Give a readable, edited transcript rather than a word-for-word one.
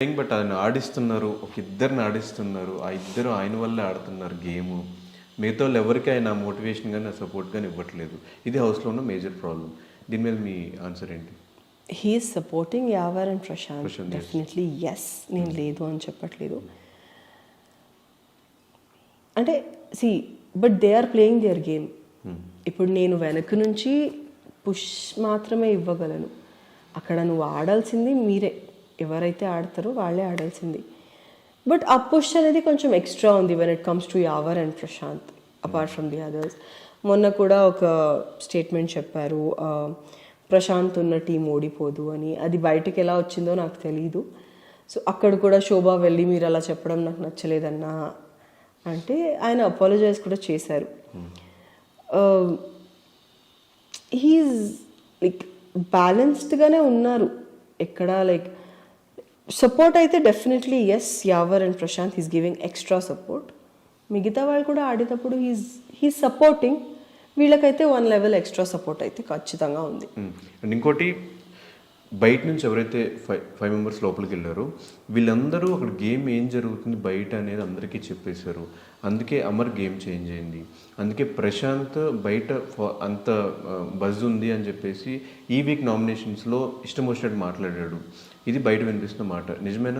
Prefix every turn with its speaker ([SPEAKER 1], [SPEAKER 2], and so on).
[SPEAKER 1] But ఆయన ఆడిస్తున్నారు, ఒక ఇద్దరిని ఆడిస్తున్నారు, ఆ ఇద్దరు ఆయన వల్లే ఆడుతున్నారు గేమ్. మిగతా వాళ్ళు ఎవరికి ఆయన మోటివేషన్ కానీ సపోర్ట్ కానీ ఇవ్వట్లేదు. ఇది హౌస్లో ఉన్న మేజర్ ప్రాబ్లం. దీని మీద మీ ఆన్సర్ ఏంటి?
[SPEAKER 2] He's supporting Yawar and Prashanth.
[SPEAKER 1] Prashanth, yes.
[SPEAKER 2] Definitely yes, నేను లేదు అని చెప్పట్లేదు. అంటే see but they are playing their game. ఇప్పుడు నేను వెనక నుంచి పుష్ మాత్రమే ఇవ్వగలను. అక్కడ నువ్వు ఆడాల్సింది మీరే, ఎవరైతే ఆడతారో వాళ్ళే ఆడాల్సింది. బట్ ఆ పుష్ అనేది కొంచెం ఎక్స్ట్రా ఉంది when it comes to Yawar and Prashanth apart from the others. మొన్న కూడా ఒక స్టేట్మెంట్ చెప్పారు, ప్రశాంత్ ఉన్న టీం ఓడిపోదు అని. అది బయటకు ఎలా వచ్చిందో నాకు తెలీదు. సో అక్కడ కూడా శోభ వెళ్ళి మీరు అలా చెప్పడం నాకు నచ్చలేదన్నా అంటే ఆయన అపాలజైజ్ కూడా చేశారు. హీఈస్ లైక్ బ్యాలెన్స్డ్గానే ఉన్నారు. ఎక్కడ లైక్ సపోర్ట్ అయితే definitely yes, Yawar and Prashanth he's giving extra support. మిగతా వాళ్ళు కూడా ఆడేటప్పుడు హీస్ సపోర్టింగ్. వీళ్ళకైతే 1 level ఎక్స్ట్రా సపోర్ట్ అయితే ఖచ్చితంగా ఉంది.
[SPEAKER 1] అండ్ ఇంకోటి, బయట నుంచి ఎవరైతే ఫైవ్ మెంబర్స్ లోపలికి వెళ్ళారో వీళ్ళందరూ అక్కడ గేమ్ ఏం జరుగుతుంది బయట అనేది అందరికీ చెప్పేశారు. అందుకే అమర్ గేమ్ చేంజ్ అయింది. అందుకే ప్రశాంత్ బయట అంత బజ్ ఉంది అని చెప్పేసి ఈ వీక్ నామినేషన్స్లో ఇష్టం వచ్చినట్టు మాట్లాడాడు. ఇది బయట వినిపిస్తున్న మాట, నిజమేనా?